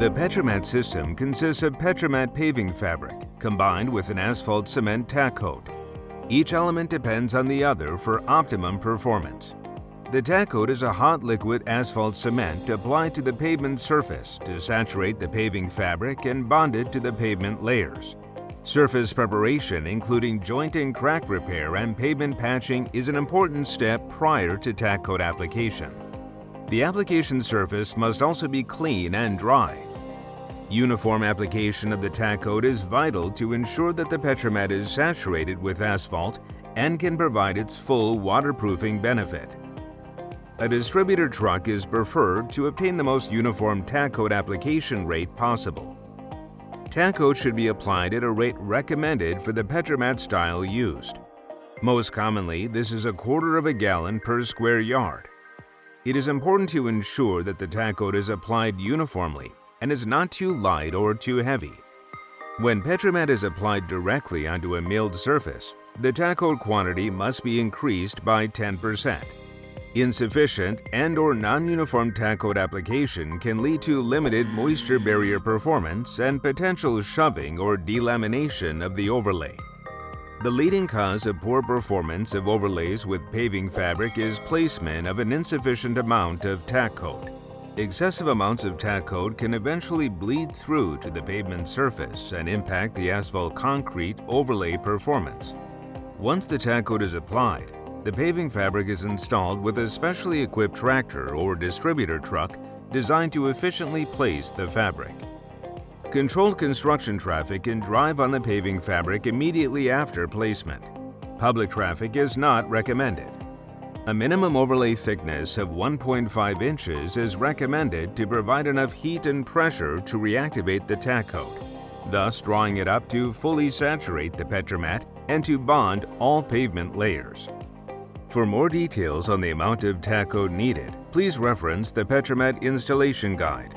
The Petromat system consists of Petromat paving fabric combined with an asphalt cement tack coat. Each element depends on the other for optimum performance. The tack coat is a hot liquid asphalt cement applied to the pavement surface to saturate the paving fabric and bond it to the pavement layers. Surface preparation, including joint and crack repair and pavement patching, is an important step prior to tack coat application. The application surface must also be clean and dry. Uniform application of the tack coat is vital to ensure that the Petromat is saturated with asphalt and can provide its full waterproofing benefit. A distributor truck is preferred to obtain the most uniform tack coat application rate possible. Tack coat should be applied at a rate recommended for the Petromat style used. Most commonly, this is 1/4 gallon per square yard. It is important to ensure that the tack coat is applied uniformly and is not too light or too heavy. When Petromat is applied directly onto a milled surface, the tack coat quantity must be increased by 10%. Insufficient and/or non-uniform tack coat application can lead to limited moisture barrier performance and potential shoving or delamination of the overlay. The leading cause of poor performance of overlays with paving fabric is placement of an insufficient amount of tack coat. Excessive amounts of tack coat can eventually bleed through to the pavement surface and impact the asphalt concrete overlay performance. Once the tack coat is applied, the paving fabric is installed with a specially equipped tractor or distributor truck designed to efficiently place the fabric. Controlled construction traffic can drive on the paving fabric immediately after placement. Public traffic is not recommended. A minimum overlay thickness of 1.5 inches is recommended to provide enough heat and pressure to reactivate the tack coat, thus drawing it up to fully saturate the Petromat and to bond all pavement layers. For more details on the amount of tack coat needed, please reference the Petromat Installation Guide.